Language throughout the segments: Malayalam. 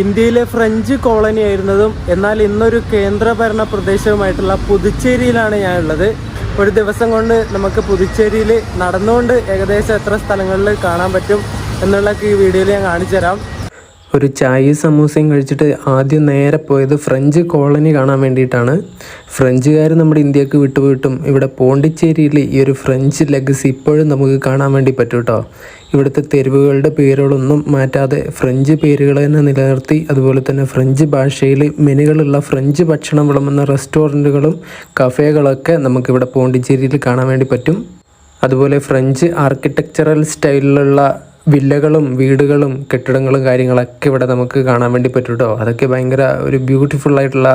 ഇന്ത്യയിലെ ഫ്രഞ്ച് കോളനി ആയിരുന്നതും എന്നാൽ ഇന്നൊരു കേന്ദ്രഭരണ പ്രദേശവുമായിട്ടുള്ള പുതുച്ചേരിയിലാണ് ഞാനുള്ളത്. ഒരു ദിവസം കൊണ്ട് നമുക്ക് പുതുച്ചേരിയിൽ നടന്നുകൊണ്ട് ഏകദേശം എത്ര സ്ഥലങ്ങളിൽ കാണാൻ പറ്റും എന്നുള്ളതൊക്കെ ഈ വീഡിയോയിൽ ഞാൻ കാണിച്ചു തരാം. ഒരു ചായയും സമൂസയും കഴിച്ചിട്ട് ആദ്യം നേരെ പോയത് ഫ്രഞ്ച് കോളനി കാണാൻ വേണ്ടിയിട്ടാണ്. ഫ്രഞ്ചുകാർ നമ്മുടെ ഇന്ത്യക്ക് വിട്ടുപോയിട്ടും ഇവിടെ പോണ്ടിച്ചേരിയിൽ ഈ ഒരു ഫ്രഞ്ച് ലെഗസി ഇപ്പോഴും നമുക്ക് കാണാൻ വേണ്ടി പറ്റും കേട്ടോ. ഇവിടുത്തെ തെരുവുകളുടെ പേരുകളൊന്നും മാറ്റാതെ ഫ്രഞ്ച് പേരുകൾ തന്നെ നിലനിർത്തി, അതുപോലെ തന്നെ ഫ്രഞ്ച് ഭാഷയിൽ മെനുകളുള്ള ഫ്രഞ്ച് ഭക്ഷണം വിളമ്പുന്ന റെസ്റ്റോറൻറ്റുകളും കഫേകളൊക്കെ നമുക്കിവിടെ പോണ്ടിച്ചേരിയിൽ കാണാൻ വേണ്ടി പറ്റും. അതുപോലെ ഫ്രഞ്ച് ആർക്കിടെക്ചറൽ സ്റ്റൈലിലുള്ള വില്ലകളും വീടുകളും കെട്ടിടങ്ങളും കാര്യങ്ങളൊക്കെ ഇവിടെ നമുക്ക് കാണാൻ വേണ്ടി പറ്റും കേട്ടോ. അതൊക്കെ ഭയങ്കര ഒരു ബ്യൂട്ടിഫുൾ ആയിട്ടുള്ള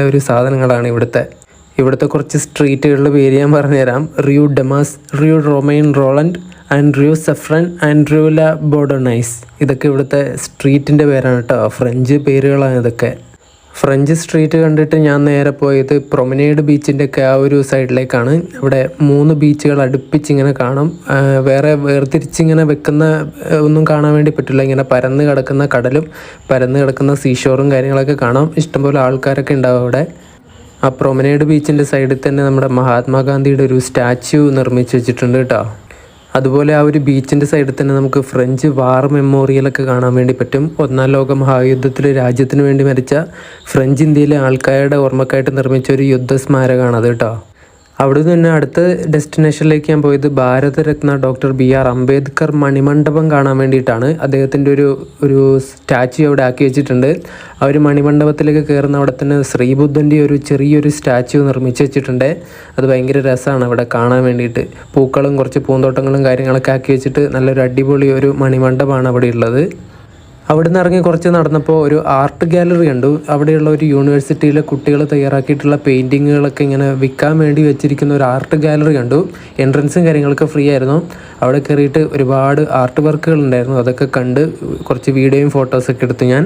ഒരു സാധനങ്ങളാണ് ഇവിടുത്തെ കുറച്ച് സ്ട്രീറ്റുകളുടെ പേര് ഞാൻ പറഞ്ഞുതരാം. റിയൂ ഡെമാസ്, റിയൂ റൊമൈൻ റോളൻഡ് ആൻഡ് റിയൂ സെഫ്രൻ ആൻഡ് റിയൂ ല ബോർഡോനൈസ്. ഇതൊക്കെ ഇവിടുത്തെ സ്ട്രീറ്റിൻ്റെ പേരാണ് കേട്ടോ. ഫ്രഞ്ച് പേരുകളാണ് ഇതൊക്കെ. ഫ്രഞ്ച് സ്ട്രീറ്റ് കണ്ടിട്ട് ഞാൻ നേരെ പോയത് പ്രൊമനേഡ് ബീച്ചിൻ്റെ ഒക്കെ ആ ഒരു സൈഡിലേക്കാണ്. ഇവിടെ 3 ബീച്ചുകൾ അടുപ്പിച്ചിങ്ങനെ കാണും. വേറെ വേർതിരിച്ചിങ്ങനെ വെക്കുന്ന ഒന്നും കാണാൻ വേണ്ടി പറ്റില്ല. ഇങ്ങനെ പരന്ന് കിടക്കുന്ന കടലും പരന്ന് കിടക്കുന്ന സീഷോറും കാര്യങ്ങളൊക്കെ കാണാം. ഇഷ്ടംപോലെ ആൾക്കാരൊക്കെ ഉണ്ടാവും അവിടെ. ആ പ്രൊമനേഡ് ബീച്ചിൻ്റെ സൈഡിൽ തന്നെ നമ്മുടെ മഹാത്മാഗാന്ധിയുടെ ഒരു സ്റ്റാച്യു നിർമ്മിച്ച് വെച്ചിട്ടുണ്ട് കേട്ടോ. അതുപോലെ ആ ഒരു ബീച്ചിൻ്റെ സൈഡിൽ തന്നെ നമുക്ക് ഫ്രഞ്ച് വാർ മെമ്മോറിയലൊക്കെ കാണാൻ വേണ്ടി പറ്റും. 1-ാം ലോക മഹായുദ്ധത്തിൽ രാജ്യത്തിന് വേണ്ടി മരിച്ച ഫ്രഞ്ച് ഇന്ത്യയിലെ ആൾക്കാരുടെ ഓർമ്മക്കായിട്ട് നിർമ്മിച്ച ഒരു യുദ്ധസ്മാരകമാണ് അത് കേട്ടോ. അവിടെ നിന്ന് അടുത്ത ഡെസ്റ്റിനേഷനിലേക്ക് ഞാൻ പോയത് ഭാരതരത്ന ഡോക്ടർ BR അംബേദ്കർ മണിമണ്ഡപം കാണാൻ വേണ്ടിയിട്ടാണ്. അദ്ദേഹത്തിൻ്റെ ഒരു സ്റ്റാച്യു അവിടെ ആക്കി വെച്ചിട്ടുണ്ട്. ആ ഒരു മണിമണ്ഡപത്തിലേക്ക് കയറുന്ന അവിടെ തന്നെ ശ്രീബുദ്ധൻ്റെ ഒരു ചെറിയൊരു സ്റ്റാച്യു നിർമ്മിച്ച് വെച്ചിട്ടുണ്ട്. അത് ഭയങ്കര രസമാണ് അവിടെ കാണാൻ വേണ്ടിയിട്ട്. പൂക്കളും കുറച്ച് പൂന്തോട്ടങ്ങളും കാര്യങ്ങളൊക്കെ ആക്കി വെച്ചിട്ട് നല്ലൊരു അടിപൊളി ഒരു മണിമണ്ഡപമാണ് അവിടെ ഉള്ളത്. അവിടെ നിന്ന് ഇറങ്ങി കുറച്ച് നടന്നപ്പോൾ ഒരു ആർട്ട് ഗാലറി കണ്ടു. അവിടെയുള്ള ഒരു യൂണിവേഴ്സിറ്റിയിലെ കുട്ടികൾ തയ്യാറാക്കിയിട്ടുള്ള പെയിൻറ്റിങ്ങുകളൊക്കെ ഇങ്ങനെ വിൽക്കാൻ വേണ്ടി വെച്ചിരിക്കുന്ന ഒരു ആർട്ട് ഗാലറി കണ്ടു. എൻട്രൻസും കാര്യങ്ങളൊക്കെ ഫ്രീ ആയിരുന്നു. അവിടെ കയറിയിട്ട് ഒരുപാട് ആർട്ട് വർക്കുകൾ ഉണ്ടായിരുന്നു. അതൊക്കെ കണ്ട് കുറച്ച് വീഡിയോയും ഫോട്ടോസൊക്കെ എടുത്തു ഞാൻ.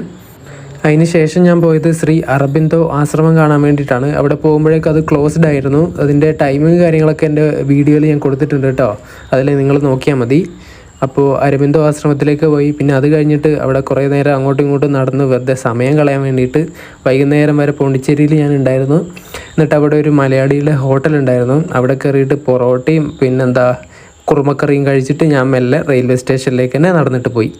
അതിന് ശേഷം ഞാൻ പോയത് ശ്രീ അരബിന്ദോ ആശ്രമം കാണാൻ വേണ്ടിയിട്ടാണ്. അവിടെ പോകുമ്പോഴേക്കും അത് ക്ലോസ്ഡ് ആയിരുന്നു. അതിൻ്റെ ടൈമിങ് കാര്യങ്ങളൊക്കെ എൻ്റെ വീഡിയോയിൽ ഞാൻ കൊടുത്തിട്ടുണ്ട് കേട്ടോ. അതിൽ നിങ്ങൾ നോക്കിയാൽ മതി. അപ്പോൾ അരബിന്ദോ ആശ്രമത്തിലേക്ക് പോയി. പിന്നെ അത് കഴിഞ്ഞിട്ട് അവിടെ കുറേ നേരം അങ്ങോട്ടും ഇങ്ങോട്ടും നടന്ന് വെറുതെ സമയം കളയാൻ വേണ്ടിയിട്ട് വൈകുന്നേരം വരെ പോണ്ടിച്ചേരിയിൽ ഞാൻ ഉണ്ടായിരുന്നു. എന്നിട്ട് അവിടെ ഒരു മലയാളിയുടെ ഹോട്ടൽ ഉണ്ടായിരുന്നു. അവിടെ കയറിയിട്ട് പൊറോട്ടയും പിന്നെന്താ കുറുമക്കറിയും കഴിച്ചിട്ട് ഞാൻ മെല്ലെ റെയിൽവേ സ്റ്റേഷനിലേക്ക് തന്നെ നടന്നിട്ട് പോയി.